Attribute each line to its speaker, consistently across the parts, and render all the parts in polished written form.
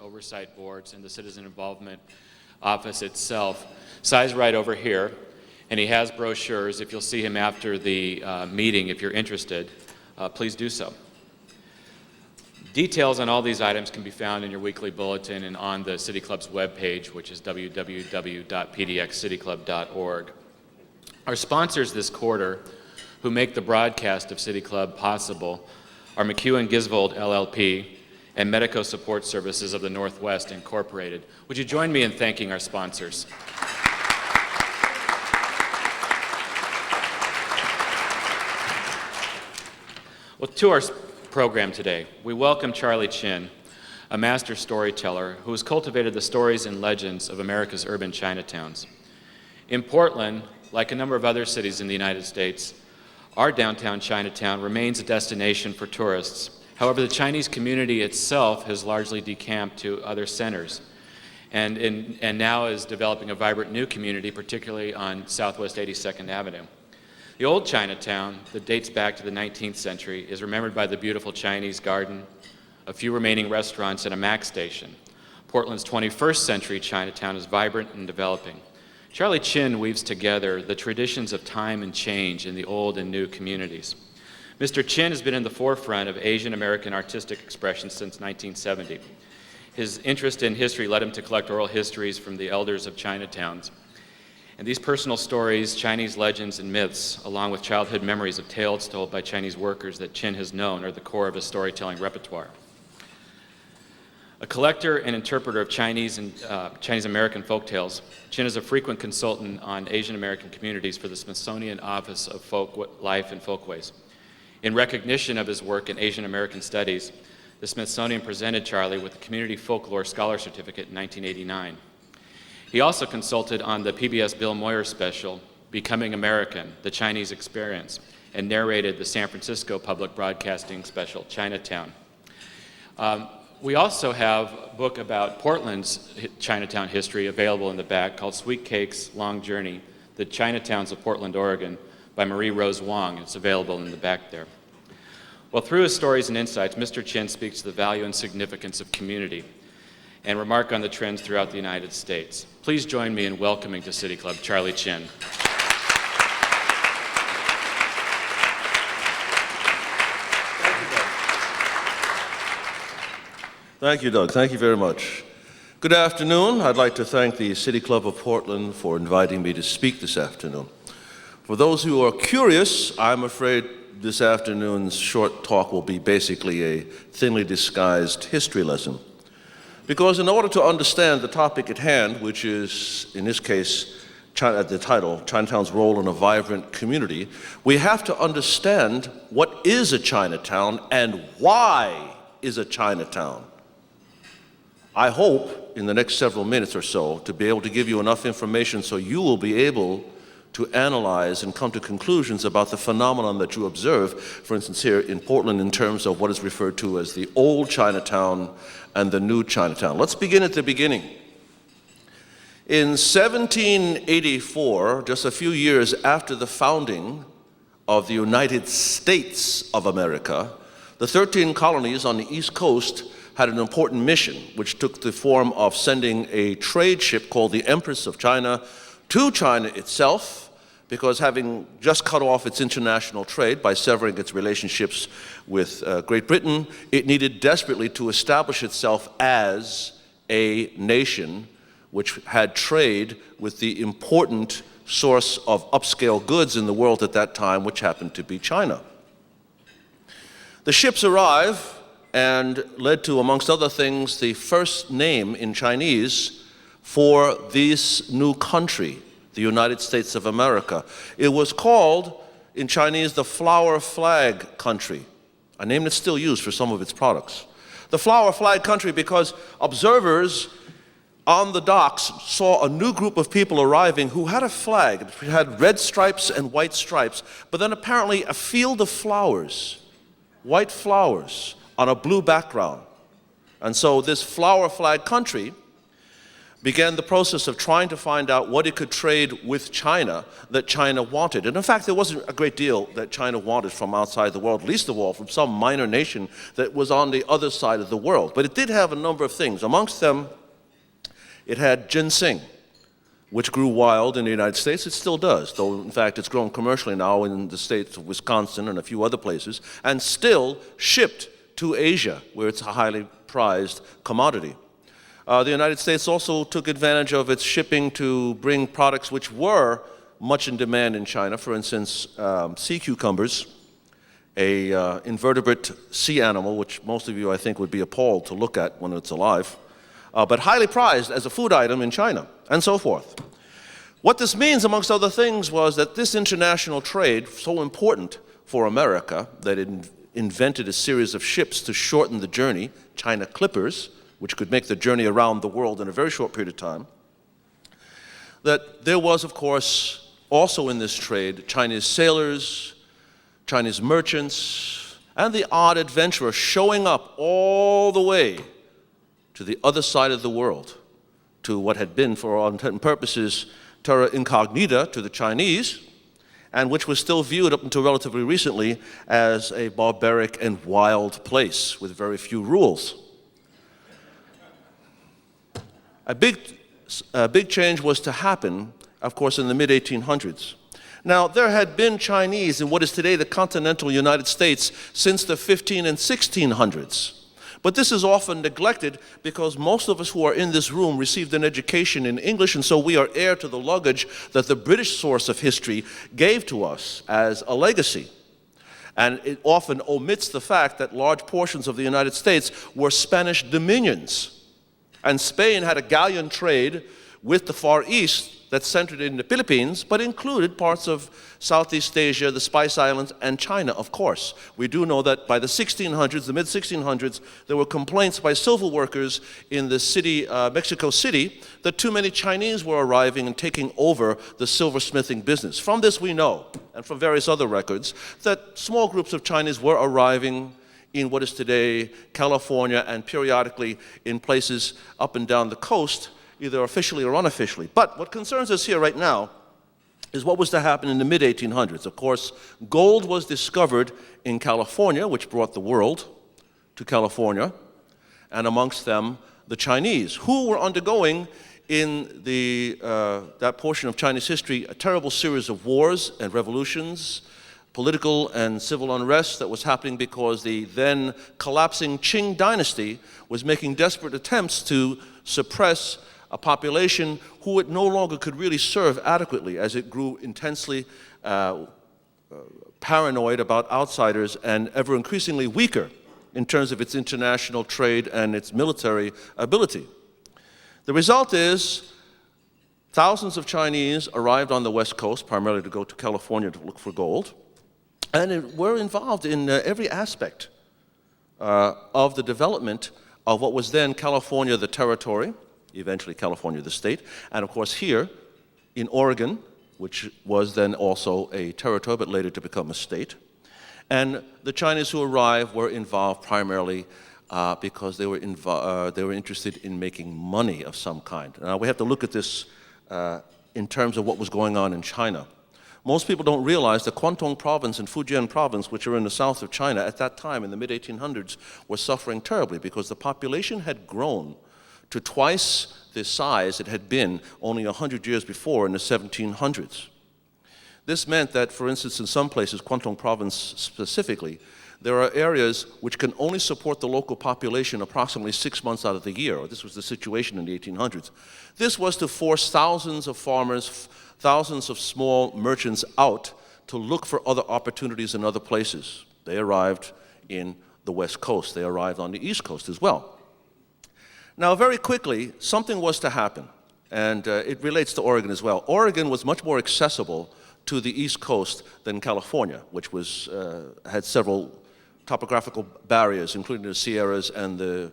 Speaker 1: Oversight boards and the Citizen Involvement Office itself. Si's right over here, and he has brochures. If you'll see him after the meeting, if you're interested, please do so. Details on all these items can be found in your weekly bulletin and on the City Club's webpage, which is www.pdxcityclub.org. Our sponsors this quarter, who make the broadcast of City Club possible, are McEwen Gisvold LLP and Medico Support Services of the Northwest Incorporated. Would you join me in thanking our sponsors? Well, to our program today, we welcome Charlie Chin, a master storyteller who has cultivated the stories and legends of America's urban Chinatowns. In Portland, like a number of other cities in the United States, our downtown Chinatown remains a destination for tourists. However, the Chinese community itself has largely decamped to other centers and now is developing a vibrant new community, particularly on Southwest 82nd Avenue. The old Chinatown, that dates back to the 19th century, is remembered by the beautiful Chinese garden, a few remaining restaurants, and a Mac station. Portland's 21st century Chinatown is vibrant and developing. Charlie Chin weaves together the traditions of time and change in the old and new communities. Mr. Chin has been in the forefront of Asian American artistic expression since 1970. His interest in history led him to collect oral histories from the elders of Chinatowns. And these personal stories, Chinese legends and myths, along with childhood memories of tales told by Chinese workers that Chin has known, are the core of his storytelling repertoire. A collector and interpreter of Chinese and Chinese American folktales, Chin is a frequent consultant on Asian American communities for the Smithsonian Office of Folklife and Folkways. In recognition of his work in Asian American studies, the Smithsonian presented Charlie with the Community Folklore Scholar Certificate in 1989. He also consulted on the PBS Bill Moyers special, Becoming American, The Chinese Experience, and narrated the San Francisco Public Broadcasting special, Chinatown. We also have a book about Portland's Chinatown history available in the back called Sweet Cake's Long Journey, The Chinatowns of Portland, Oregon, by Marie Rose Wong. It's available in the back there. Well, through his stories and insights, Mr. Chin speaks to the value and significance of community and remark on the trends throughout the United States. Please join me in welcoming to City Club Charlie Chin.
Speaker 2: Thank you, Doug. Thank you very much. Good afternoon. I'd like to thank the City Club of Portland for inviting me to speak this afternoon. For those who are curious, I'm afraid this afternoon's short talk will be basically a thinly disguised history lesson. Because in order to understand the topic at hand, which is, in this case, the title, Chinatown's Role in a Vibrant Community, we have to understand what is a Chinatown and why is a Chinatown. I hope in the next several minutes or so to be able to give you enough information so you will be able to analyze and come to conclusions about the phenomenon that you observe, for instance here in Portland, in terms of what is referred to as the old Chinatown and the new Chinatown. Let's begin at the beginning. In 1784, just a few years after the founding of the United States of America, the 13 colonies on the East Coast had an important mission, which took the form of sending a trade ship called the Empress of China to China itself, because having just cut off its international trade by severing its relationships with Great Britain, it needed desperately to establish itself as a nation which had trade with the important source of upscale goods in the world at that time, which happened to be China. The ships arrive and led to, amongst other things, the first name in Chinese for this new country, the United States of America. It was called, in Chinese, the Flower Flag Country, a name that's still used for some of its products. The Flower Flag Country because observers on the docks saw a new group of people arriving who had a flag. It had red stripes and white stripes, but then apparently a field of flowers, white flowers, on a blue background. And so this Flower Flag Country began the process of trying to find out what it could trade with China that China wanted. And in fact, there wasn't a great deal that China wanted from outside the world, least of all from some minor nation that was on the other side of the world. But it did have a number of things. Amongst them, it had ginseng, which grew wild in the United States. It still does, though in fact it's grown commercially now in the states of Wisconsin and a few other places, and still shipped to Asia, where it's a highly prized commodity. The United States also took advantage of its shipping to bring products which were much in demand in China. For instance, sea cucumbers, a invertebrate sea animal, which most of you I think would be appalled to look at when it's alive, but highly prized as a food item in China, and so forth. What this means, amongst other things, was that this international trade, so important for America, that it invented a series of ships to shorten the journey, China Clippers, which could make the journey around the world in a very short period of time, that there was, of course, also in this trade, Chinese sailors, Chinese merchants, and the odd adventurer showing up all the way to the other side of the world, to what had been, for all intents and purposes, terra incognita to the Chinese, and which was still viewed up until relatively recently as a barbaric and wild place with very few rules. A big change was to happen, of course, in the mid-1800s. Now, there had been Chinese in what is today the continental United States since the 15 and 1600s. But this is often neglected because most of us who are in this room received an education in English, and so we are heir to the luggage that the British source of history gave to us as a legacy. And it often omits the fact that large portions of the United States were Spanish dominions. And Spain had a galleon trade with the Far East that centered in the Philippines, but included parts of Southeast Asia, the Spice Islands, and China, of course. We do know that by the 1600s, the mid-1600s, there were complaints by silver workers in the city, Mexico City, that too many Chinese were arriving and taking over the silversmithing business. From this we know, and from various other records, that small groups of Chinese were arriving in what is today California and periodically in places up and down the coast, either officially or unofficially. But what concerns us here right now is what was to happen in the mid-1800s. Of course, gold was discovered in California, which brought the world to California, and amongst them the Chinese, who were undergoing in that portion of Chinese history a terrible series of wars and revolutions, political and civil unrest that was happening because the then collapsing Qing dynasty was making desperate attempts to suppress a population who it no longer could really serve adequately as it grew intensely paranoid about outsiders and ever increasingly weaker in terms of its international trade and its military ability. The result is thousands of Chinese arrived on the West Coast, primarily to go to California to look for gold, and were involved in every aspect of the development of what was then California, the territory, eventually California, the state, and of course here in Oregon, which was then also a territory but later to become a state. And the Chinese who arrived were involved primarily because they were interested in making money of some kind. Now we have to look at this in terms of what was going on in China. Most people don't realize the Guangdong province and Fujian province, which are in the south of China at that time in the mid-1800s, were suffering terribly because the population had grown to twice the size it had been only 100 years before in the 1700s. This meant that, for instance, in some places, Guangdong province specifically, there are areas which can only support the local population approximately 6 months out of the year. This was the situation in the 1800s. This was to force thousands of farmers, thousands of small merchants out to look for other opportunities in other places. They arrived in the West Coast. They arrived on the East Coast as well. Now, very quickly, something was to happen, and it relates to Oregon as well. Oregon was much more accessible to the East Coast than California, which had several topographical barriers, including the Sierras and the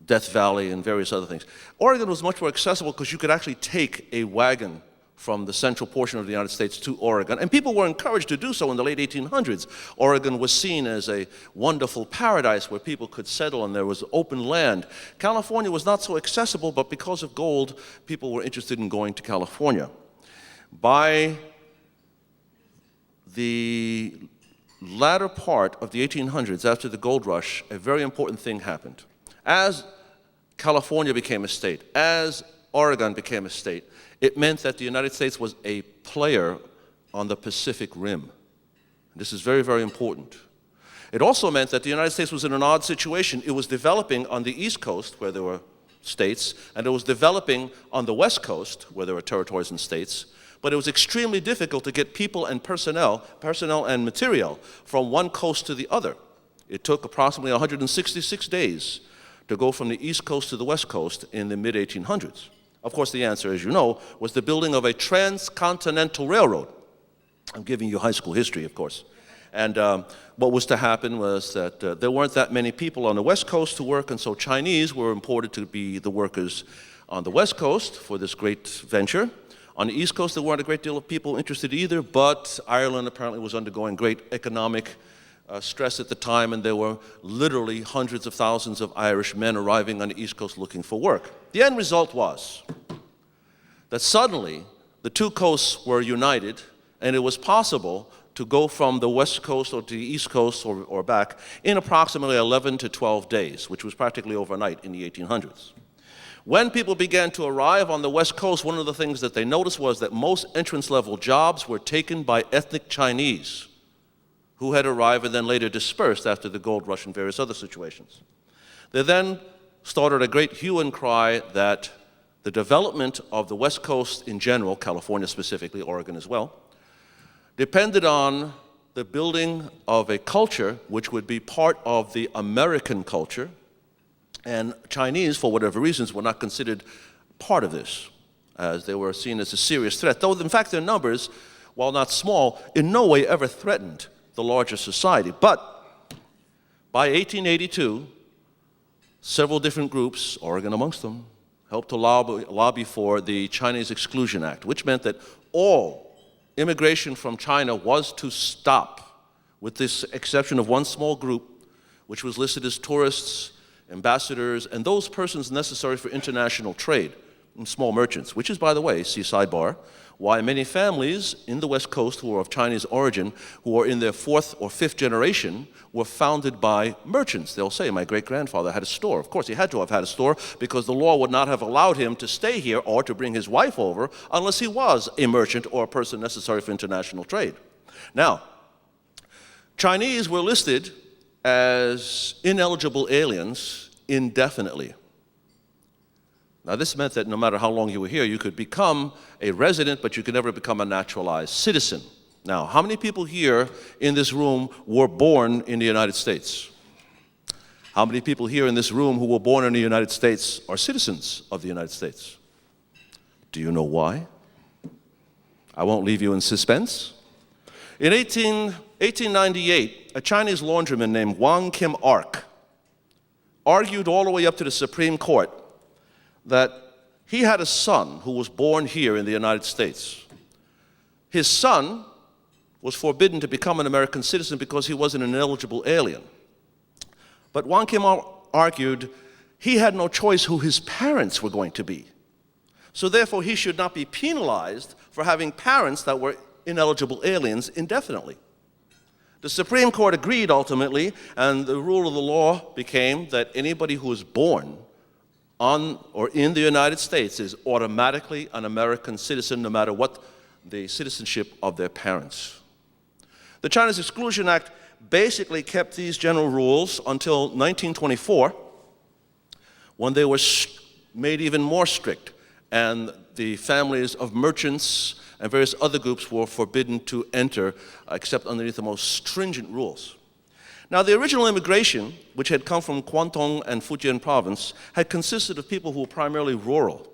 Speaker 2: Death Valley and various other things. Oregon was much more accessible because you could actually take a wagon from the central portion of the United States to Oregon, and people were encouraged to do so in the late 1800s. Oregon was seen as a wonderful paradise where people could settle and there was open land. California was not so accessible, but because of gold, people were interested in going to California. By the latter part of the 1800s, after the gold rush, a very important thing happened. As California became a state, as Oregon became a state, it meant that the United States was a player on the Pacific Rim. This is very, very important. It also meant that the United States was in an odd situation. It was developing on the East Coast, where there were states, and it was developing on the West Coast, where there were territories and states, but it was extremely difficult to get people and personnel and material from one coast to the other. It took approximately 166 days to go from the East Coast to the West Coast in the mid-1800s. Of course, the answer, as you know, was the building of a transcontinental railroad. I'm giving you high school history, of course. And what was to happen was that there weren't that many people on the West Coast to work, and so Chinese were imported to be the workers on the West Coast for this great venture. On the East Coast, there weren't a great deal of people interested either, but Ireland apparently was undergoing great economic stress at the time, and there were literally hundreds of thousands of Irish men arriving on the East Coast looking for work. The end result was that suddenly the two coasts were united, and it was possible to go from the West Coast or to the East Coast or back in approximately 11 to 12 days, which was practically overnight in the 1800s. When people began to arrive on the West Coast, one of the things that they noticed was that most entrance-level jobs were taken by ethnic Chinese who had arrived and then later dispersed after the gold rush and various other situations. They then started a great hue and cry that the development of the West Coast in general, California specifically, Oregon as well, depended on the building of a culture which would be part of the American culture, and Chinese, for whatever reasons, were not considered part of this, as they were seen as a serious threat, though in fact their numbers, while not small, in no way ever threatened the larger society. But by 1882, several different groups, Oregon amongst them, helped to lobby for the Chinese Exclusion Act, which meant that all immigration from China was to stop, with this exception of one small group, which was listed as tourists, ambassadors, and those persons necessary for international trade, and small merchants, which is, by the way, see sidebar, why many families in the West Coast who are of Chinese origin, who are in their fourth or fifth generation, were founded by merchants. They'll say, my great-grandfather had a store. Of course, he had to have had a store because the law would not have allowed him to stay here or to bring his wife over unless he was a merchant or a person necessary for international trade. Now, Chinese were listed as ineligible aliens indefinitely. Now, this meant that no matter how long you were here, you could become a resident, but you could never become a naturalized citizen. Now, how many people here in this room were born in the United States? How many people here in this room who were born in the United States are citizens of the United States? Do you know why? I won't leave you in suspense. In 1898, a Chinese laundryman named Wang Kim-ark argued all the way up to the Supreme Court that he had a son who was born here in the United States. His son was forbidden to become an American citizen because he was an ineligible alien. But Wang Kim argued he had no choice who his parents were going to be. So therefore, he should not be penalized for having parents that were ineligible aliens indefinitely. The Supreme Court agreed ultimately, and the rule of the law became that anybody who is born on or in the United States is automatically an American citizen no matter what the citizenship of their parents. The Chinese Exclusion Act basically kept these general rules until 1924, when they were made even more strict, and the families of merchants and various other groups were forbidden to enter except underneath the most stringent rules. Now, the original immigration, which had come from Guangdong and Fujian province, had consisted of people who were primarily rural,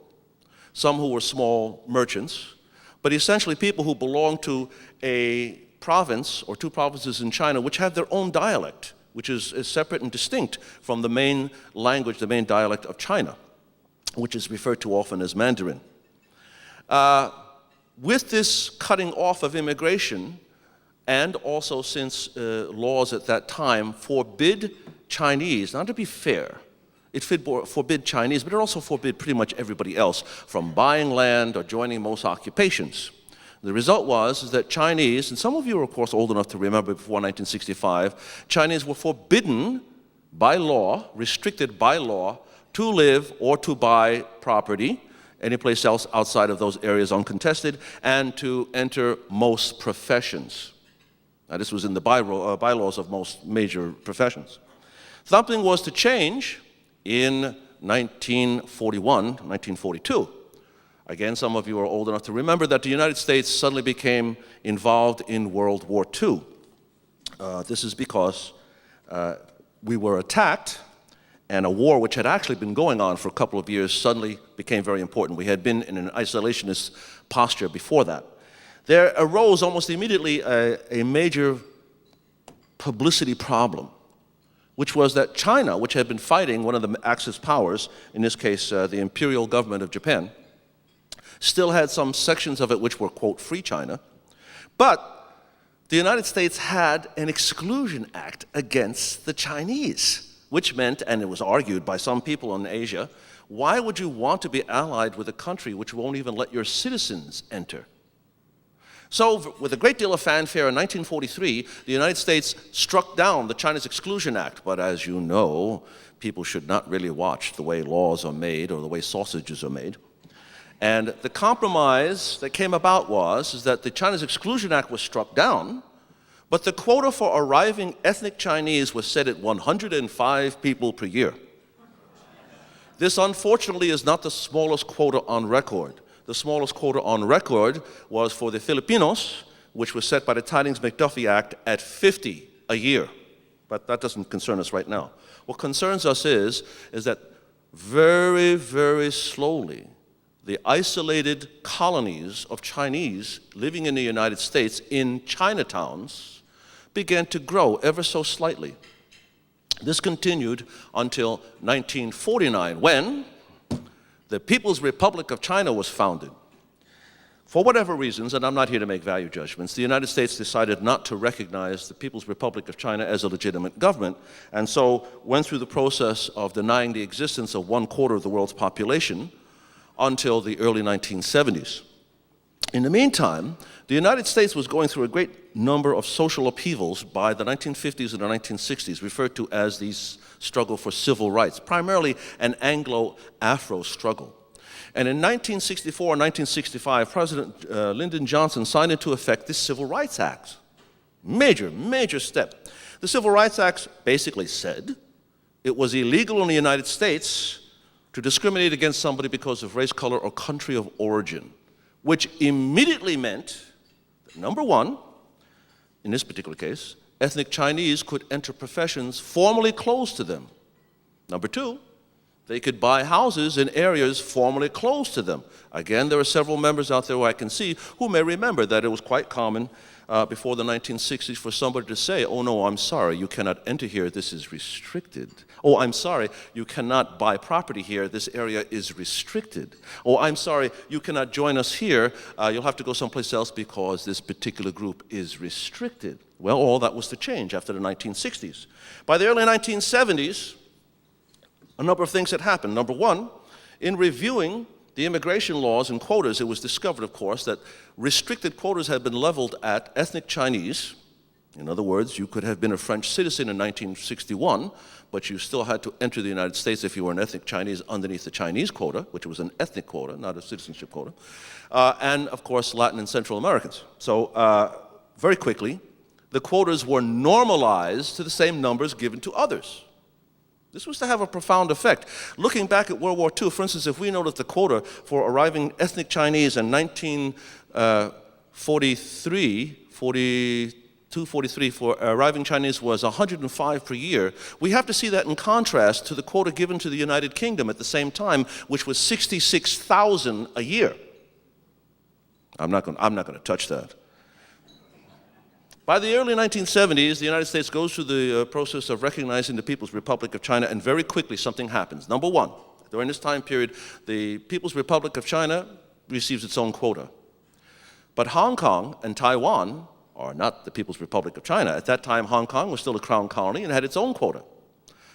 Speaker 2: some who were small merchants, but essentially people who belonged to a province or two provinces in China which had their own dialect, which is separate and distinct from the main language, the main dialect of China, which is referred to often as Mandarin. With this cutting off of immigration, and also since laws at that time forbid Chinese, now to be fair, it forbid Chinese, but it also forbid pretty much everybody else from buying land or joining most occupations. The result was that Chinese, and some of you are of course old enough to remember before 1965, Chinese were forbidden by law, restricted by law, to live or to buy property any place else outside of those areas uncontested, and to enter most professions. Now, this was in the bylaws of most major professions. Something was to change in 1941, 1942. Again, some of you are old enough to remember that the United States suddenly became involved in World War II. This is because we were attacked, and a war which had actually been going on for a couple of years suddenly became very important. We had been in an isolationist posture before that. There arose almost immediately a major publicity problem, which was that China, which had been fighting one of the Axis powers, in this case the imperial government of Japan, still had some sections of it which were, quote, free China, but the United States had an Exclusion Act against the Chinese, which meant, and it was argued by some people in Asia, why would you want to be allied with a country which won't even let your citizens enter? So, with a great deal of fanfare in 1943, the United States struck down the China's Exclusion Act. But as you know, people should not really watch the way laws are made or the way sausages are made. And the compromise that came about was that the China's Exclusion Act was struck down, but the quota for arriving ethnic Chinese was set at 105 people per year. This, unfortunately, is not the smallest quota on record. The smallest quota on record was for the Filipinos, which was set by the Tidings-McDuffie Act at 50 a year. But that doesn't concern us right now. What concerns us is that very, very slowly, the isolated colonies of Chinese living in the United States in Chinatowns began to grow ever so slightly. This continued until 1949, when the People's Republic of China was founded. For whatever reasons, and I'm not here to make value judgments, the United States decided not to recognize the People's Republic of China as a legitimate government, and so went through the process of denying the existence of 1/4 of the world's population until the early 1970s. In the meantime, the United States was going through a great number of social upheavals by the 1950s and the 1960s, referred to as the struggle for civil rights, primarily an Anglo-Afro struggle. And in 1964 and 1965, President Lyndon Johnson signed into effect this Civil Rights Act. Major, major step. The Civil Rights Act basically said it was illegal in the United States to discriminate against somebody because of race, color, or country of origin, which immediately meant that, number one, in this particular case, ethnic Chinese could enter professions formerly closed to them. Number two, they could buy houses in areas formerly closed to them. Again, there are several members out there who I can see who may remember that it was quite common before the 1960s for somebody to say, oh no, I'm sorry, you cannot enter here, this is restricted. Oh, I'm sorry, you cannot buy property here, this area is restricted. Oh, I'm sorry, you cannot join us here, you'll have to go someplace else because this particular group is restricted. Well, all that was to change after the 1960s. By the early 1970s, a number of things had happened. Number one, in reviewing the immigration laws and quotas, it was discovered, of course, that restricted quotas had been leveled at ethnic Chinese. In other words, you could have been a French citizen in 1961, but you still had to enter the United States if you were an ethnic Chinese underneath the Chinese quota, which was an ethnic quota, not a citizenship quota, and, of course, Latin and Central Americans. So, very quickly, the quotas were normalized to the same numbers given to others. This was to have a profound effect. Looking back at World War II, for instance, if we know that the quota for arriving ethnic Chinese in 1943, 42, 243 for arriving Chinese was 105 per year. We have to see that in contrast to the quota given to the United Kingdom at the same time, which was 66,000 a year. I'm not going to touch that. By the early 1970s, the United States goes through the process of recognizing the People's Republic of China, and very quickly something happens. Number one, during this time period, the People's Republic of China receives its own quota. But Hong Kong and Taiwan are not the People's Republic of China. At that time, Hong Kong was still a crown colony and had its own quota.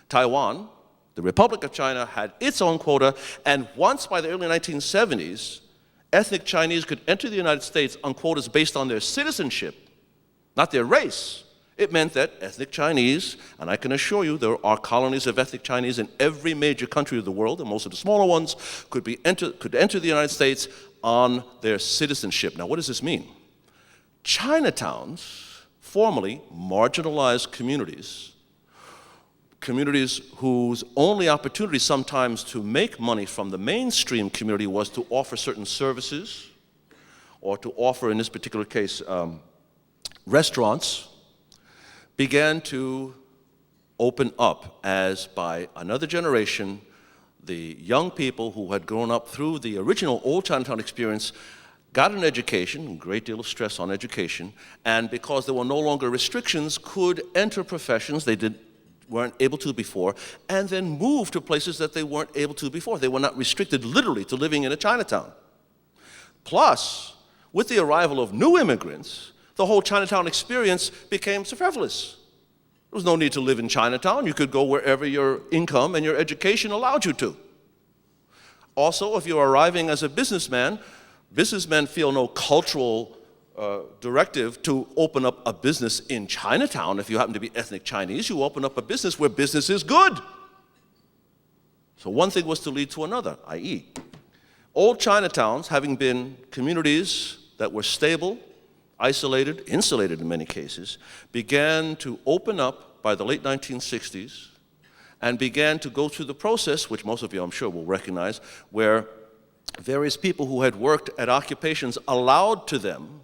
Speaker 2: Taiwan, the Republic of China, had its own quota, and once by the early 1970s, ethnic Chinese could enter the United States on quotas based on their citizenship, not their race. It meant that ethnic Chinese, and I can assure you there are colonies of ethnic Chinese in every major country of the world, and most of the smaller ones could enter the United States on their citizenship. Now, what does this mean? Chinatowns, formerly marginalized communities whose only opportunity sometimes to make money from the mainstream community was to offer certain services, or to offer, in this particular case, restaurants, began to open up as by another generation, the young people who had grown up through the original old Chinatown experience got an education, a great deal of stress on education, and because there were no longer restrictions, could enter professions they weren't able to before, and then move to places that they weren't able to before. They were not restricted literally to living in a Chinatown. Plus, with the arrival of new immigrants, the whole Chinatown experience became superfluous. There was no need to live in Chinatown. You could go wherever your income and your education allowed you to. Also, if you're arriving as a businessman, businessmen feel no cultural directive to open up a business in Chinatown. If you happen to be ethnic Chinese, you open up a business where business is good. So one thing was to lead to another, i.e., old Chinatowns, having been communities that were stable, isolated, insulated in many cases, began to open up by the late 1960s and began to go through the process, which most of you I'm sure will recognize, where various people who had worked at occupations allowed to them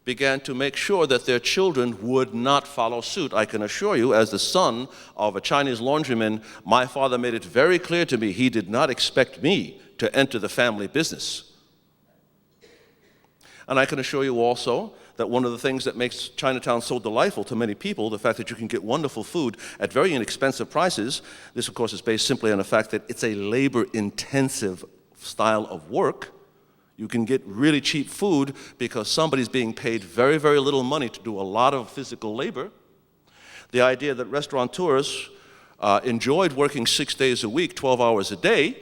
Speaker 2: began to make sure that their children would not follow suit. I can assure you, as the son of a Chinese laundryman, my father made it very clear to me he did not expect me to enter the family business. And I can assure you also that one of the things that makes Chinatown so delightful to many people, the fact that you can get wonderful food at very inexpensive prices, this of course is based simply on the fact that it's a labor-intensive style of work. You can get really cheap food because somebody's being paid very, very little money to do a lot of physical labor. The idea that restaurateurs enjoyed working 6 days a week, 12 hours a day,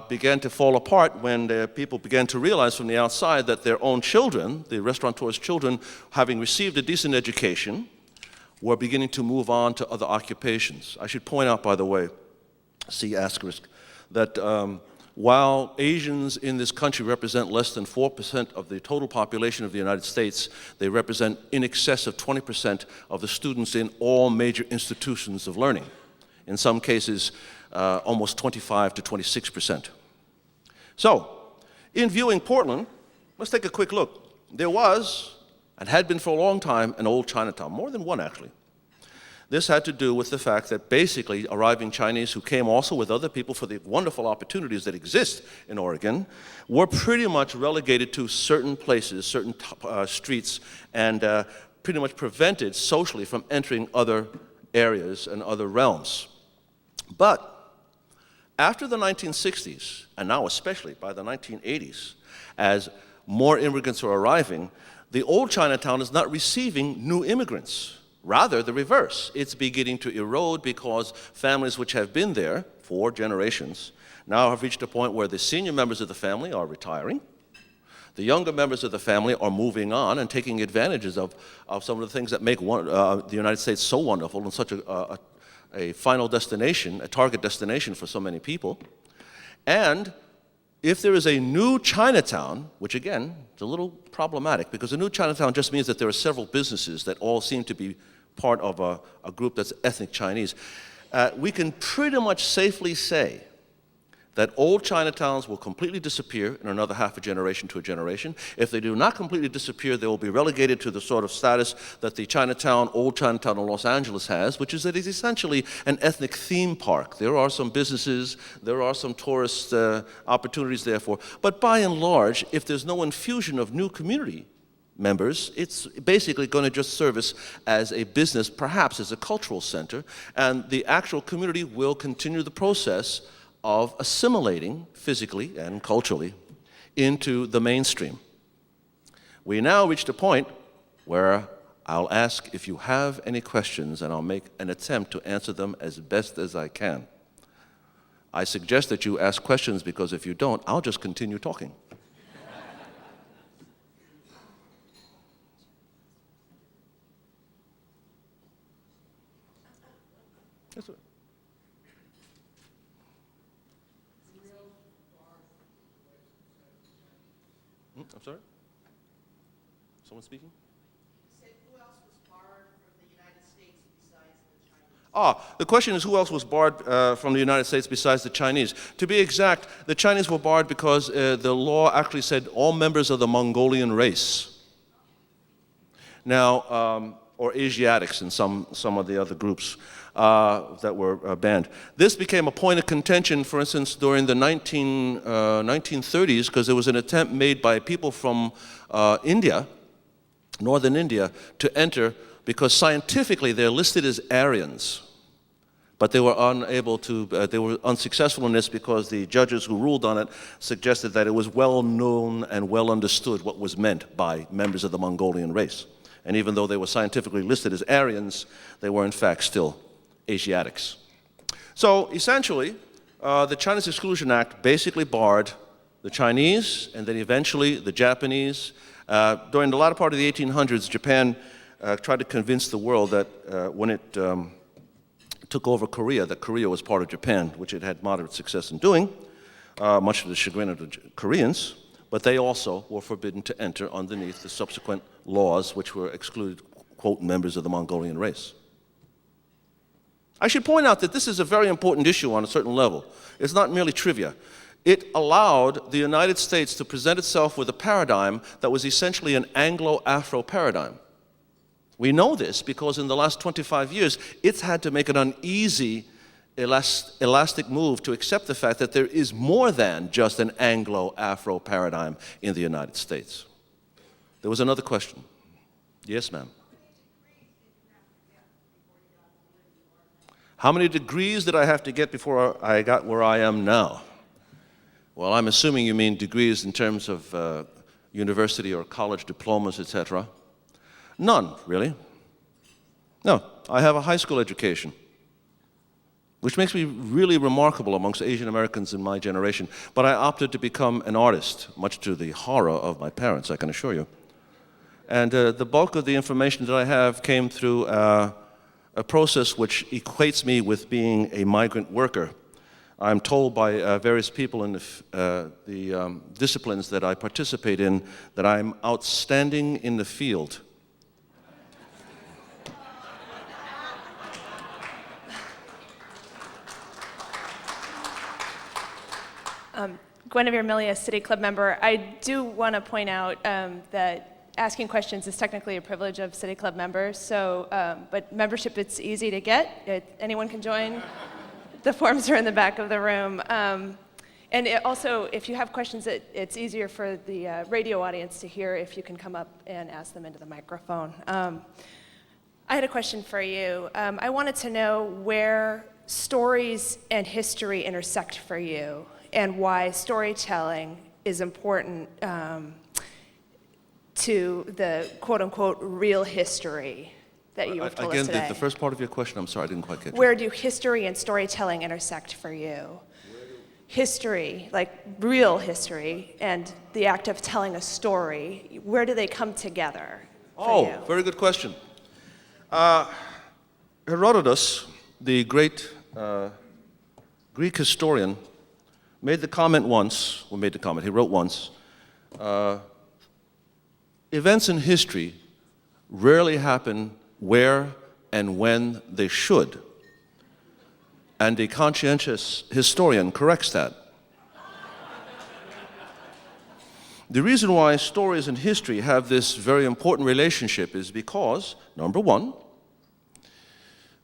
Speaker 2: began to fall apart when the people began to realize from the outside that their own children, the restaurateurs' children, having received a decent education, were beginning to move on to other occupations. I should point out, by the way, see asterisk, that while Asians in this country represent less than 4% of the total population of the United States, they represent in excess of 20% of the students in all major institutions of learning. In some cases, almost 25 to 26%. So, in viewing Portland, let's take a quick look. There was, and had been for a long time, an old Chinatown, more than one actually. This had to do with the fact that basically arriving Chinese who came also with other people for the wonderful opportunities that exist in Oregon were pretty much relegated to certain places, certain streets, and pretty much prevented socially from entering other areas and other realms. But after the 1960s, and now especially by the 1980s, as more immigrants are arriving, the old Chinatown is not receiving new immigrants. Rather, the reverse. It's beginning to erode because families which have been there for generations now have reached a point where the senior members of the family are retiring. The younger members of the family are moving on and taking advantages of some of the things that make the United States so wonderful and such a final destination, a target destination for so many people. And if there is a new Chinatown, which again, is a little problematic because a new Chinatown just means that there are several businesses that all seem to be part of a group that's ethnic Chinese, we can pretty much safely say that old Chinatowns will completely disappear in another half a generation to a generation. If they do not completely disappear, they will be relegated to the sort of status that the Chinatown, old Chinatown in Los Angeles has, which is that it's essentially an ethnic theme park. There are some businesses, there are some tourist opportunities therefore, but by and large, if there's no infusion of new community members, it's basically going to just service as a business, perhaps as a cultural center, and the actual community will continue the process of assimilating physically and culturally into the mainstream. We now reached a point where I'll ask if you have any questions, and I'll make an attempt to answer them as best as I can. I suggest that you ask questions because if you don't, I'll just continue talking. That's it. I'm sorry? Someone speaking?
Speaker 3: Said who else was barred from the United States besides the Chinese?
Speaker 2: The question is who else was barred from the United States besides the Chinese? To be exact, the Chinese were barred because the law actually said all members of the Mongolian race. Now, or Asiatics in some of the other groups that were banned. This became a point of contention, for instance, during the 1930s, because there was an attempt made by people from India, northern India, to enter, because scientifically they're listed as Aryans. But they were unable to, they were unsuccessful in this because the judges who ruled on it suggested that it was well known and well understood what was meant by members of the Mongolian race. And even though they were scientifically listed as Aryans, they were in fact still Asiatics. So essentially, the Chinese Exclusion Act basically barred the Chinese and then eventually the Japanese. During the latter part of the 1800s, Japan tried to convince the world that when it took over Korea, that Korea was part of Japan, which it had moderate success in doing, much to the chagrin of the Koreans. But they also were forbidden to enter underneath the subsequent laws which were excluded, quote, members of the Mongolian race. I should point out that this is a very important issue on a certain level. It's not merely trivia. It allowed the United States to present itself with a paradigm that was essentially an Anglo-Afro paradigm. We know this because in the last 25 years, it's had to make an uneasy elastic move to accept the fact that there is more than just an Anglo-Afro paradigm in the United States. There was another question. Yes, ma'am. How many degrees did I have to get before I got where I am now? Well, I'm assuming you mean degrees in terms of university or college diplomas, etc. None, really. No, I have a high school education, which makes me really remarkable amongst Asian Americans in my generation. But I opted to become an artist, much to the horror of my parents, I can assure you. And the bulk of the information that I have came through a process which equates me with being a migrant worker. I'm told by various people in the disciplines that I participate in that I'm outstanding in the field.
Speaker 4: Guinevere Millie, a City Club member. I do want to point out that asking questions is technically a privilege of City Club members, so, but membership, it's easy to get. Anyone can join. The forms are in the back of the room. And also, if you have questions, it's easier for the radio audience to hear if you can come up and ask them into the microphone. I had a question for you. I wanted to know where stories and history intersect for you, and why storytelling is important to the quote-unquote real history that you have told us today.
Speaker 2: Again, the first part of your question, I'm sorry, I didn't quite catch it.
Speaker 4: Where do history and storytelling intersect for you? History, like real history, and the act of telling a story, where do they come together for you?
Speaker 2: Very good question. Herodotus, the great Greek historian, made the comment once, he wrote once, events in history rarely happen where and when they should. And a conscientious historian corrects that. The reason why stories and history have this very important relationship is because, number one,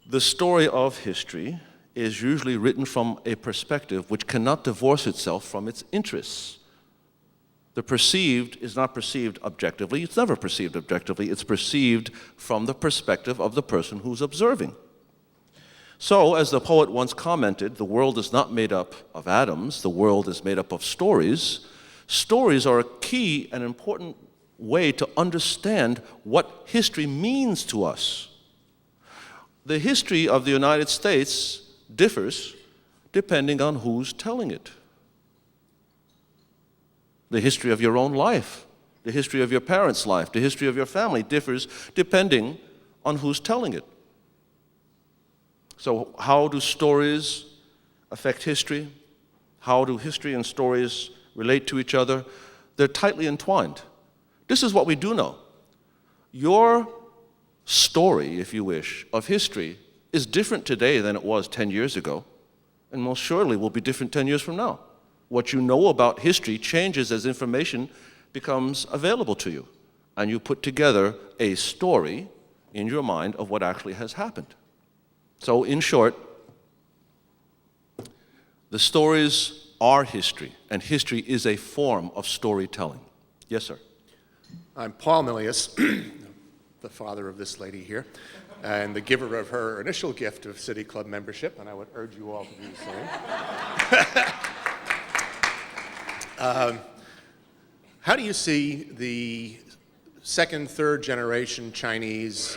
Speaker 2: the story of history is usually written from a perspective which cannot divorce itself from its interests. The perceived is not perceived objectively. It's never perceived objectively. It's perceived from the perspective of the person who's observing. So, as the poet once commented, the world is not made up of atoms. The world is made up of stories. Stories are a key and important way to understand what history means to us. The history of the United States differs depending on who's telling it. The history of your own life, the history of your parents' life, the history of your family differs depending on who's telling it. So how do stories affect history? How do history and stories relate to each other? They're tightly entwined. This is what we do know. Your story, if you wish, of history is different today than it was 10 years ago, and most surely will be different 10 years from now. What you know about history changes as information becomes available to you, and you put together a story in your mind of what actually has happened. So, in short, the stories are history, and history is a form of storytelling. Yes, sir.
Speaker 5: I'm Paul Milius, the father of this lady here, and the giver of her initial gift of City Club membership, and I would urge you all to do the same. How do you see the second, third generation Chinese,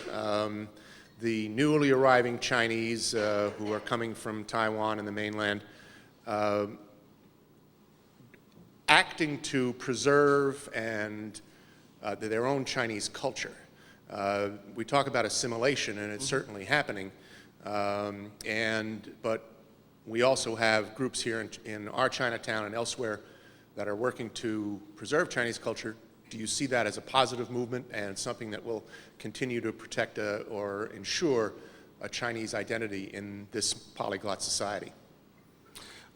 Speaker 5: the newly arriving Chinese who are coming from Taiwan and the mainland, acting to preserve and their own Chinese culture? We talk about assimilation, and it's certainly happening, but we also have groups here in our Chinatown and elsewhere that are working to preserve Chinese culture. Do you see that as a positive movement and something that will continue to protect or ensure a Chinese identity in this polyglot society?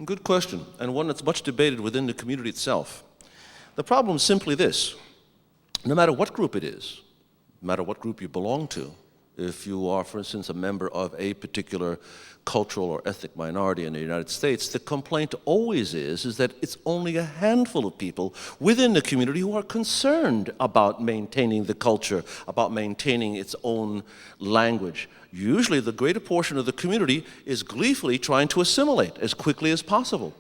Speaker 2: Good question, and one that's much debated within the community itself. The problem is simply this. No matter what group it is, no matter what group you belong to, if you are, for instance, a member of a particular cultural or ethnic minority in the United States, the complaint always is that it's only a handful of people within the community who are concerned about maintaining the culture, about maintaining its own language. Usually the greater portion of the community is gleefully trying to assimilate as quickly as possible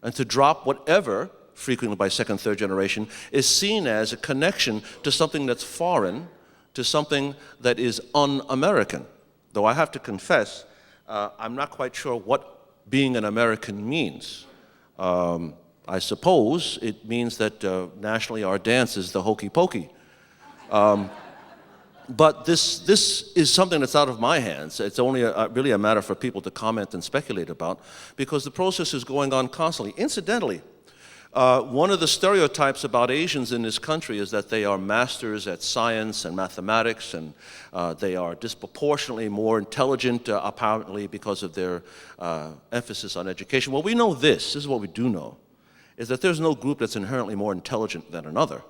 Speaker 2: and to drop whatever, frequently by second, third generation, is seen as a connection to something that's foreign, to something that is un-American. Though I have to confess, I'm not quite sure what being an American means. I suppose it means that nationally our dance is the hokey pokey. But this is something that's out of my hands. It's only really a matter for people to comment and speculate about, because the process is going on constantly. Incidentally, one of the stereotypes about Asians in this country is that they are masters at science and mathematics, and they are disproportionately more intelligent, apparently because of their emphasis on education. Well, we know this is what we do know, is that there's no group that's inherently more intelligent than another.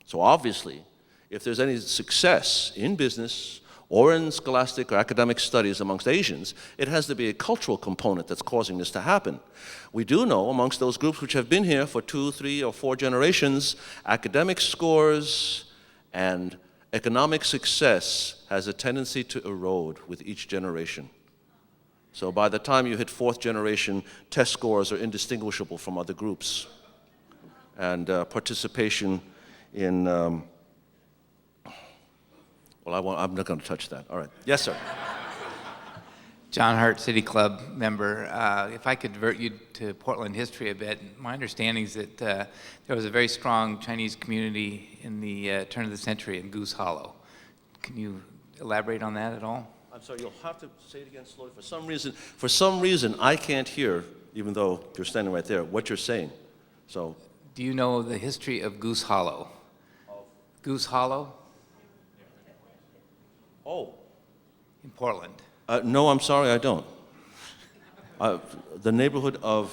Speaker 2: So obviously, if there's any success in business or in scholastic or academic studies amongst Asians, it has to be a cultural component that's causing this to happen. We do know amongst those groups which have been here for 2, 3, or 4 generations, academic scores and economic success has a tendency to erode with each generation. So by the time you hit 4th generation, test scores are indistinguishable from other groups. And participation in I'm not going to touch that. All right. Yes, sir.
Speaker 6: John Hart, City Club member. If I could divert you to Portland history a bit, my understanding is that there was a very strong Chinese community in the turn of the century in Goose Hollow. Can you elaborate on that at all?
Speaker 2: I'm sorry, you'll have to say it again slowly. For some reason, I can't hear, even though you're standing right there, what you're saying. So,
Speaker 6: do you know the history of Goose Hollow? Goose Hollow?
Speaker 2: Oh.
Speaker 6: In Portland.
Speaker 2: No, I'm sorry, I don't. The neighborhood of...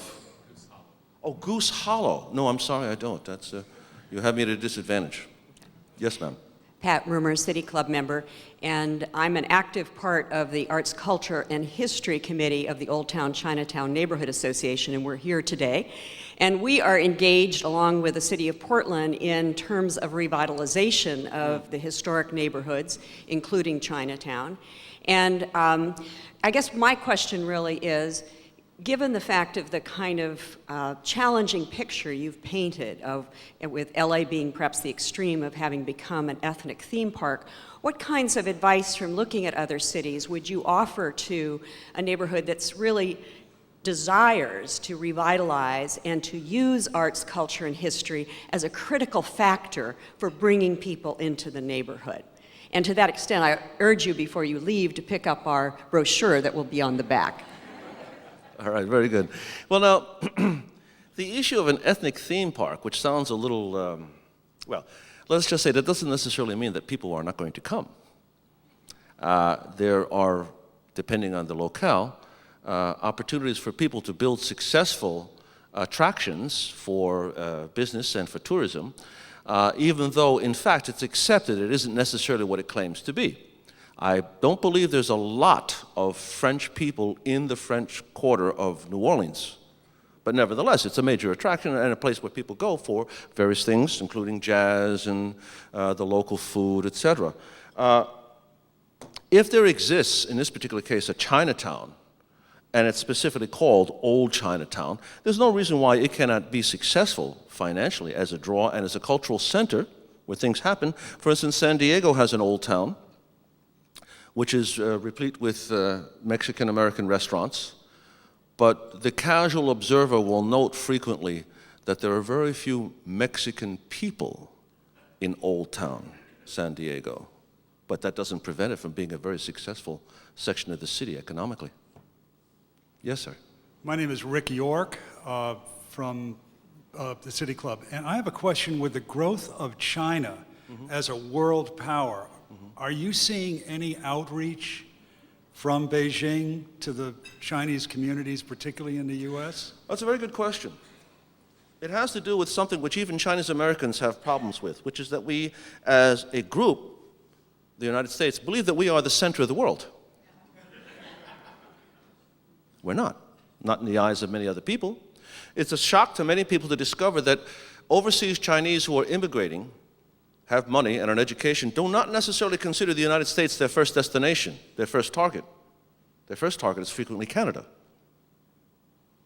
Speaker 2: Oh, Goose Hollow. No, I'm sorry, I don't. That's... You have me at a disadvantage. Yes, ma'am.
Speaker 7: Pat Rumor, City Club member, and I'm an active part of the Arts, Culture, and History Committee of the Old Town Chinatown Neighborhood Association, and we're here today. And we are engaged, along with the City of Portland, in terms of revitalization of the historic neighborhoods, including Chinatown. And I guess my question really is, given the fact of the kind of challenging picture you've painted of, with LA being perhaps the extreme of having become an ethnic theme park, what kinds of advice from looking at other cities would you offer to a neighborhood that's really desires to revitalize and to use arts, culture, and history as a critical factor for bringing people into the neighborhood? And to that extent, I urge you before you leave to pick up our brochure that will be on the back.
Speaker 2: All right, very good. Well, now, the issue of an ethnic theme park, which sounds a little, well, let's just say that doesn't necessarily mean that people are not going to come. There are, depending on the locale, opportunities for people to build successful attractions for business and for tourism, even though, in fact, it's accepted it isn't necessarily what it claims to be. I don't believe there's a lot of French people in the French Quarter of New Orleans. But nevertheless, it's a major attraction and a place where people go for various things, including jazz and the local food, etc. If there exists, in this particular case, a Chinatown, and it's specifically called Old Chinatown, there's no reason why it cannot be successful financially as a draw and as a cultural center where things happen. For instance, San Diego has an old town, which is replete with Mexican-American restaurants. But the casual observer will note frequently that there are very few Mexican people in Old Town, San Diego. But that doesn't prevent it from being a very successful section of the city economically. Yes, sir.
Speaker 8: My name is Rick York from the City Club. And I have a question with the growth of China as a world power. Are you seeing any outreach from Beijing to the Chinese communities, particularly in the U.S.?
Speaker 2: That's a very good question. It has to do with something which even Chinese Americans have problems with, which is that we, as a group, the United States, believe that we are the center of the world. We're not in the eyes of many other people. It's a shock to many people to discover that overseas Chinese who are immigrating, have money and an education, do not necessarily consider the United States their first destination, their first target. Their first target is frequently Canada.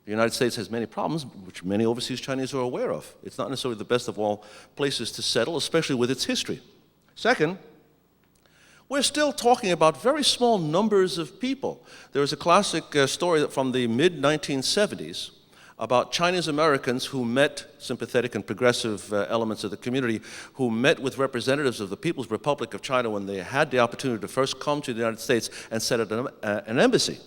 Speaker 2: The United States has many problems, which many overseas Chinese are aware of. It's not necessarily the best of all places to settle, especially with its history. Second, we're still talking about very small numbers of people. There was a classic story from the mid-1970s about Chinese Americans who met, sympathetic and progressive elements of the community, who met with representatives of the People's Republic of China when they had the opportunity to first come to the United States and set up an embassy.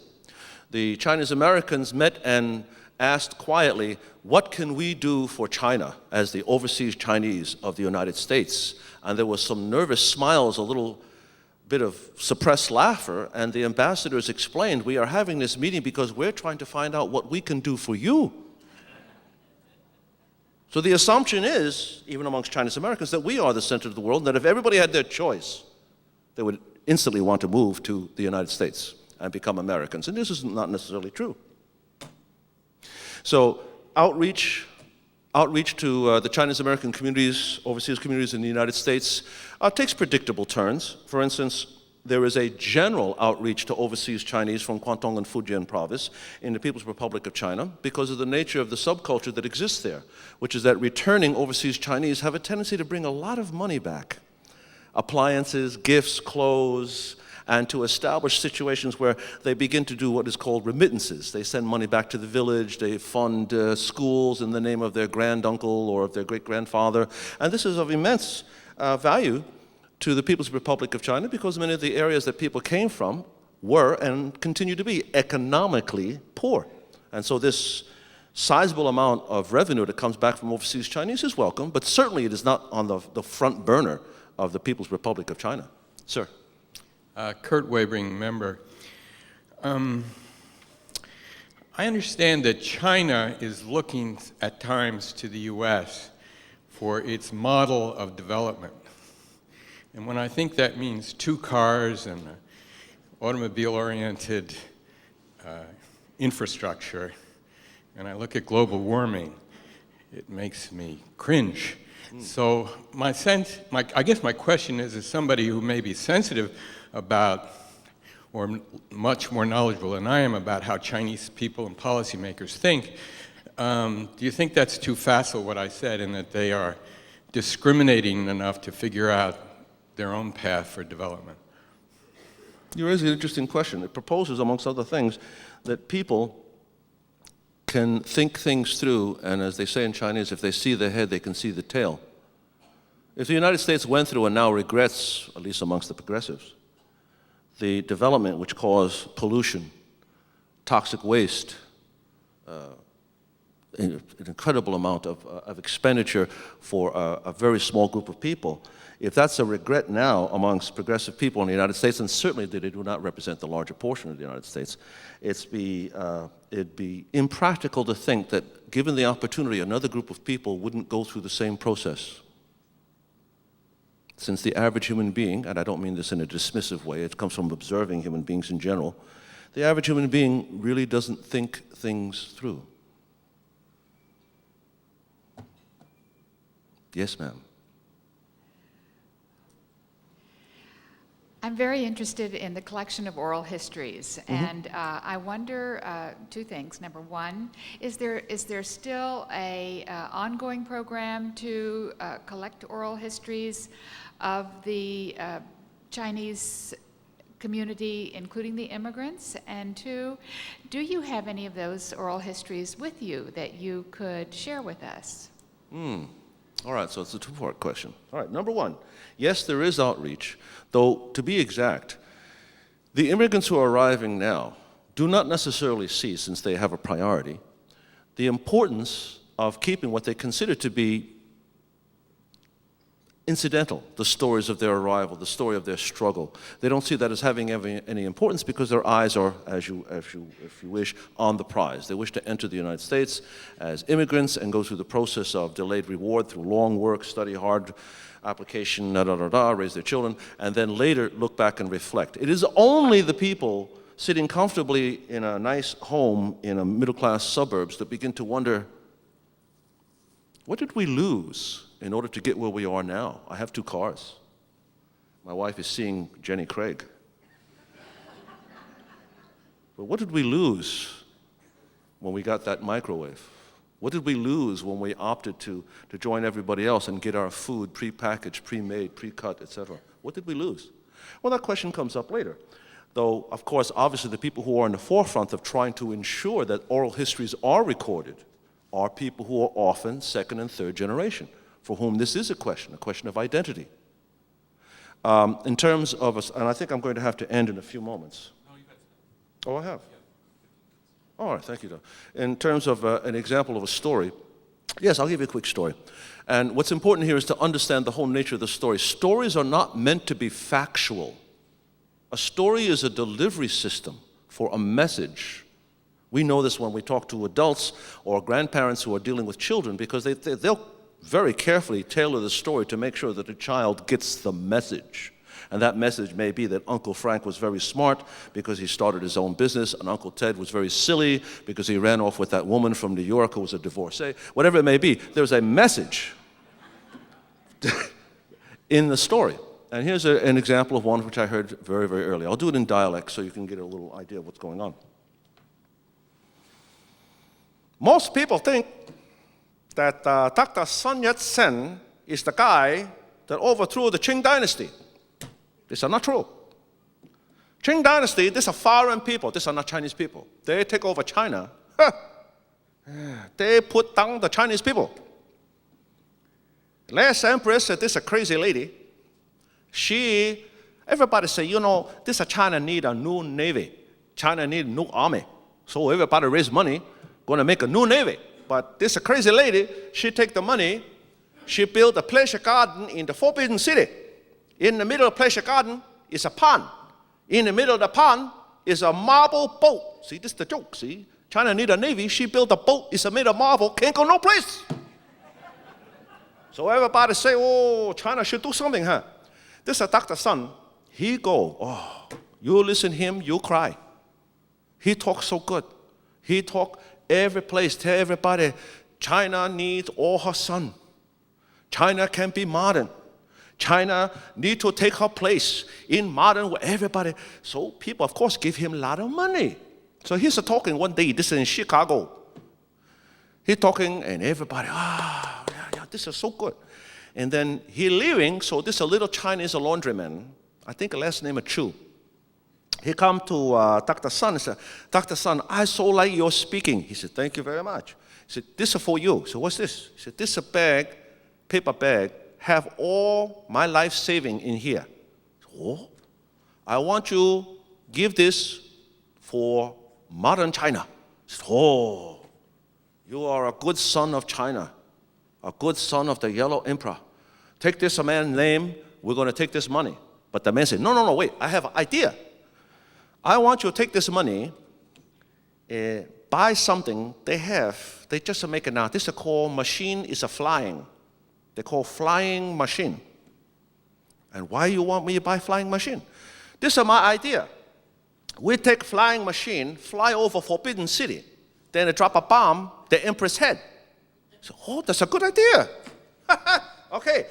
Speaker 2: The Chinese Americans met and asked quietly, what can we do for China as the overseas Chinese of the United States? And there was some nervous smiles, a little bit of suppressed laughter, and the ambassadors explained, we are having this meeting because we're trying to find out what we can do for you. So the assumption is, even amongst Chinese Americans, that we are the center of the world, and that if everybody had their choice, they would instantly want to move to the United States and become Americans. And this is not necessarily true. So outreach to the Chinese American communities, overseas communities in the United States, takes predictable turns. For instance, there is a general outreach to overseas Chinese from Guangdong and Fujian province in the People's Republic of China because of the nature of the subculture that exists there, which is that returning overseas Chinese have a tendency to bring a lot of money back. Appliances, gifts, clothes, and to establish situations where they begin to do what is called remittances. They send money back to the village, they fund schools in the name of their granduncle or of their great-grandfather, and this is of immense value to the People's Republic of China because many of the areas that people came from were and continue to be economically poor. And so this sizable amount of revenue that comes back from overseas Chinese is welcome, but certainly it is not on the front burner of the People's Republic of China. Sir.
Speaker 9: Kurt Wabering, member. I understand that China is looking at times to the U.S. for its model of development. And when I think that means 2 cars and an automobile-oriented infrastructure, and I look at global warming, it makes me cringe. So I guess my question is, as somebody who may be sensitive about, or much more knowledgeable than I am about how Chinese people and policymakers think, do you think that's too facile what I said, and that they are discriminating enough to figure out their own path for development?
Speaker 2: You raise an interesting question. It proposes, amongst other things, that people can think things through, and as they say in Chinese, if they see the head, they can see the tail. If the United States went through and now regrets, at least amongst the progressives, the development which caused pollution, toxic waste, an incredible amount of expenditure for a very small group of people, if that's a regret now amongst progressive people in the United States, and certainly they do not represent the larger portion of the United States, it'd be impractical to think that, given the opportunity, another group of people wouldn't go through the same process. Since the average human being, and I don't mean this in a dismissive way, it comes from observing human beings in general, the average human being really doesn't think things through. Yes, ma'am.
Speaker 10: I'm very interested in the collection of oral histories, and I wonder 2 things. Number one, is there still a ongoing program to collect oral histories of the Chinese community, including the immigrants? And 2, do you have any of those oral histories with you that you could share with us?
Speaker 2: All right, so it's a 2-part question. All right, number 1, yes, there is outreach, though, to be exact, the immigrants who are arriving now do not necessarily see, since they have a priority, the importance of keeping what they consider to be incidental, the stories of their arrival, the story of their struggle. They don't see that as having any importance because their eyes are, if you wish, on the prize. They wish to enter the United States as immigrants and go through the process of delayed reward through long work, study hard, application, raise their children, and then later look back and reflect. It is only the people sitting comfortably in a nice home in a middle-class suburbs that begin to wonder, what did we lose in order to get where we are now? I have 2 cars. My wife is seeing Jenny Craig. But what did we lose when we got that microwave? What did we lose when we opted to join everybody else and get our food pre-packaged, pre-made, pre-cut, etc.? What did we lose? Well, that question comes up later. Though, of course, obviously the people who are in the forefront of trying to ensure that oral histories are recorded are people who are often 2nd and 3rd generation, for whom this is a question of identity. In terms of us, and I think I'm going to have to end in a few moments. Oh, I have? All right, thank you, Doug. In terms of an example of a story, yes, I'll give you a quick story. And what's important here is to understand the whole nature of the story. Stories are not meant to be factual. A story is a delivery system for a message. We know this when we talk to adults or grandparents who are dealing with children, because they'll very carefully tailor the story to make sure that the child gets the message. And that message may be that Uncle Frank was very smart because he started his own business, and Uncle Ted was very silly because he ran off with that woman from New York who was a divorcee. Whatever it may be, there's a message in the story. And here's an example of one which I heard very, very early. I'll do it in dialect so you can get a little idea of what's going on. Most people think that Dr. Sun Yat-sen is the guy that overthrew the Qing dynasty. These are not true. Qing dynasty, these are foreign people. These are not Chinese people. They take over China. They put down the Chinese people. Last empress, this is a crazy lady. Everybody say, this China need a new navy. China need a new army. So everybody raise money, going to make a new navy. But this crazy lady, she take the money, she built a pleasure garden in the Forbidden City. In the middle of the pleasure garden is a pond. In the middle of the pond is a marble boat. See, this is the joke, see? China need a navy, she built a boat, it's made of marble, can't go no place. So everybody say, oh, China should do something, huh? This is Dr. Sun. He go, oh, you listen to him, you cry. He talks so good. He talk every place, tell everybody, China needs all her son. China can be modern. China need to take her place in modern where everybody. So people, of course, give him a lot of money. So he's talking one day, this is in Chicago. He's talking and everybody, yeah, this is so good. And then he leaving, so this is a little Chinese laundryman. I think the last name is Chu. He come to Dr. Sun and said, Dr. Sun, I so like your speaking. He said, thank you very much. He said, this is for you. So what's this? He said, this is a bag, paper bag, have all my life saving in here. Oh, I want you give this for modern China. He said, oh, you are a good son of China, a good son of the Yellow Emperor. Take this man's name, we're going to take this money. But the man said, no, wait, I have an idea. I want you to take this money, buy something they just make it now. This is called machine is a flying. They call flying machine. And why you want me to buy flying machine? This is my idea. We take flying machine, fly over Forbidden City, then drop a bomb, the Empress head. So, oh, that's a good idea. Okay,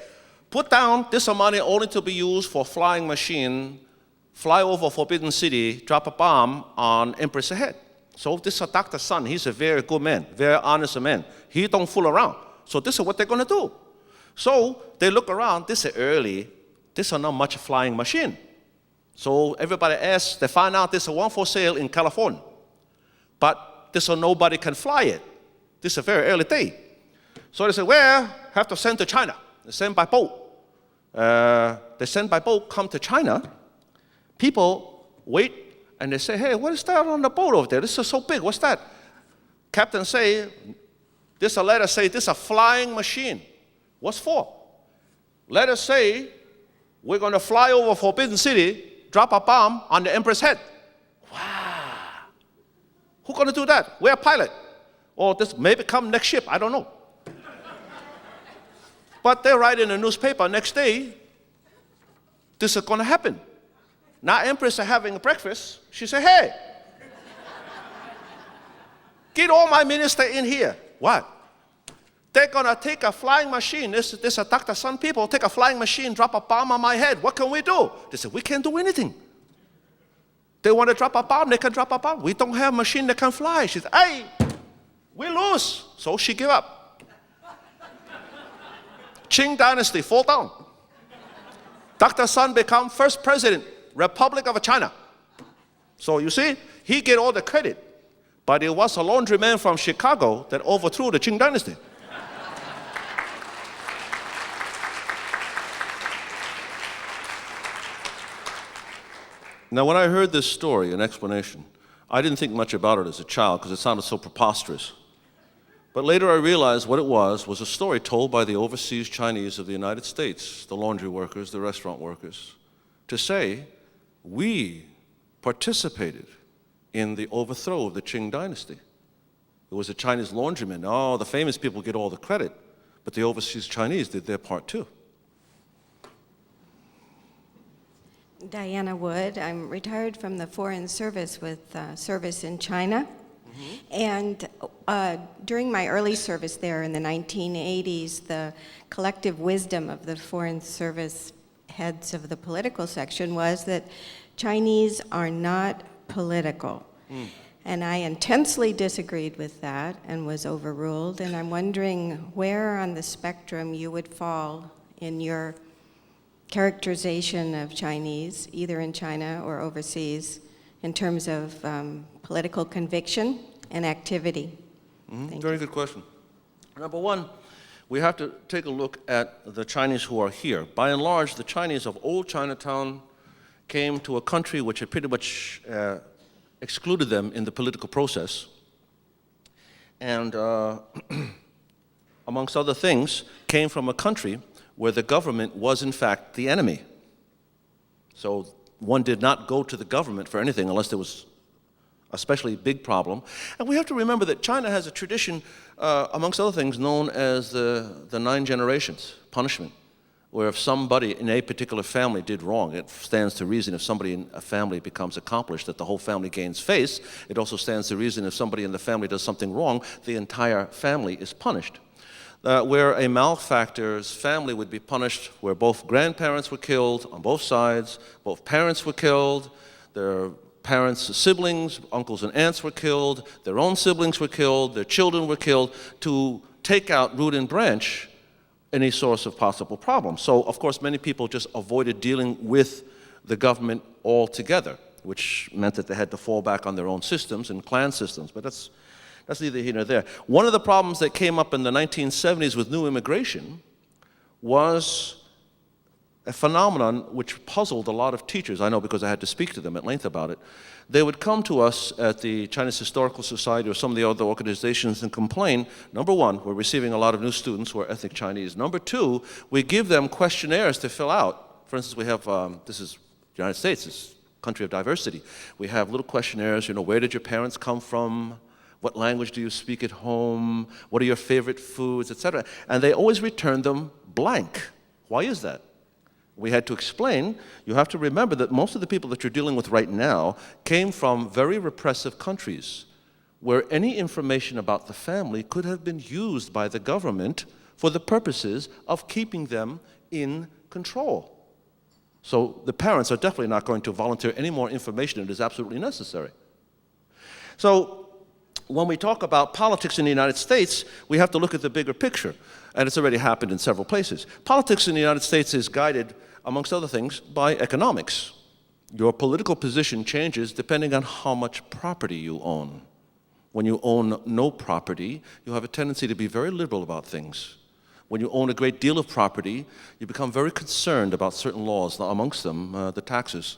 Speaker 2: put down this money only to be used for flying machine, fly over Forbidden City, drop a bomb on Empress head. So this is Dr. Sun. He's a very good man, very honest man. He don't fool around. So this is what they're going to do. So they look around. This is early. This is not much flying machine. So everybody asks. They find out this is one for sale in California. But this is nobody can fly it. This is a very early day. So they say, well, have to send to China. They send by boat. They send by boat, come to China. People wait, and they say, hey, what is that on the boat over there? This is so big. What's that? Captain say, this a letter say, this is a flying machine. What's for? Letter say, we're going to fly over Forbidden City, drop a bomb on the Emperor's head. Wow. Who's going to do that? We're a pilot. Or this maybe come next ship. I don't know. But they write in the newspaper next day, this is going to happen. Now Empress is having breakfast. She said, hey, get all my ministers in here. What? They're going to take a flying machine. This is Dr. Sun people. Take a flying machine, drop a bomb on my head. What can we do? They said, we can't do anything. They want to drop a bomb, they can drop a bomb. We don't have a machine that can fly. She said, hey, we lose. So she gave up. Qing dynasty fall down. Dr. Sun become first president, Republic of China. So you see, he get all the credit. But it was a laundryman from Chicago that overthrew the Qing dynasty. Now, when I heard this story, an explanation, I didn't think much about it as a child because it sounded so preposterous. But later I realized what it was a story told by the overseas Chinese of the United States, the laundry workers, the restaurant workers, to say, we participated in the overthrow of the Qing dynasty. It was the Chinese laundrymen. Oh, the famous people get all the credit, but the overseas Chinese did their part too.
Speaker 11: Diana Wood. I'm retired from the Foreign Service with service in China. And during my early service there in the 1980s, the collective wisdom of the Foreign Service heads of the political section was that Chinese are not political. And I intensely disagreed with that and was overruled. And I'm wondering where on the spectrum you would fall in your characterization of Chinese, either in China or overseas, in terms of political conviction and activity.
Speaker 2: Very good question. Number one, we have to take a look at the Chinese who are here. By and large, the Chinese of old Chinatown came to a country which had pretty much excluded them in the political process. And amongst other things, came from a country where the government was in fact the enemy. So one did not go to the government for anything unless there was especially big problem. And we have to remember that China has a tradition, amongst other things, known as the 9 generations punishment, where if somebody in a particular family did wrong, it stands to reason if somebody in a family becomes accomplished that the whole family gains face. It also stands to reason if somebody in the family does something wrong, the entire family is punished. Where a malefactor's family would be punished, where both grandparents were killed on both sides, both parents were killed, their parents' siblings, uncles and aunts were killed, their own siblings were killed, their children were killed, to take out root and branch any source of possible problem. So, of course, many people just avoided dealing with the government altogether, which meant that they had to fall back on their own systems and clan systems. But that's neither here nor there. One of the problems that came up in the 1970s with new immigration was a phenomenon which puzzled a lot of teachers. I know because I had to speak to them at length about it. They would come to us at the Chinese Historical Society or some of the other organizations and complain, number one, we're receiving a lot of new students who are ethnic Chinese. Number two, we give them questionnaires to fill out. For instance, we have, this is the United States, it's a country of diversity. We have little questionnaires, where did your parents come from? What language do you speak at home? What are your favorite foods, etc.? And they always return them blank. Why is that? We had to explain, you have to remember that most of the people that you're dealing with right now came from very repressive countries where any information about the family could have been used by the government for the purposes of keeping them in control. So the parents are definitely not going to volunteer any more information than is absolutely necessary. So when we talk about politics in the United States, we have to look at the bigger picture. And it's already happened in several places. Politics in the United States is guided, amongst other things, by economics. Your political position changes depending on how much property you own. When you own no property, you have a tendency to be very liberal about things. When you own a great deal of property, you become very concerned about certain laws, amongst them the taxes,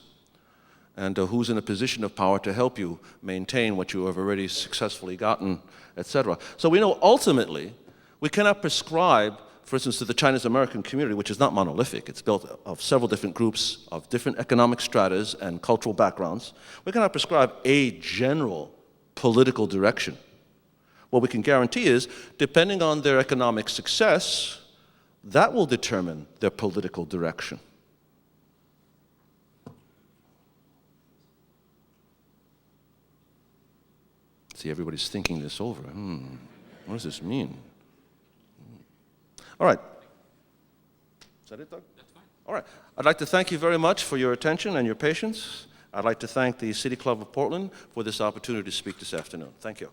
Speaker 2: and who's in a position of power to help you maintain what you have already successfully gotten, etc. So we know ultimately we cannot prescribe, for instance, to the Chinese American community, which is not monolithic. It's built of several different groups of different economic stratas and cultural backgrounds. We cannot prescribe a general political direction. What we can guarantee is, depending on their economic success, that will determine their political direction. See, everybody's thinking this over. What does this mean? All right. Is that it, Doug? That's fine. All right. I'd like to thank you very much for your attention and your patience. I'd like to thank the City Club of Portland for this opportunity to speak this afternoon. Thank you.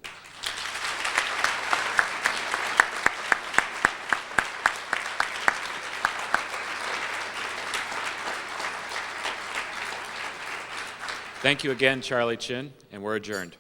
Speaker 1: Thank you again, Charlie Chin, and we're adjourned.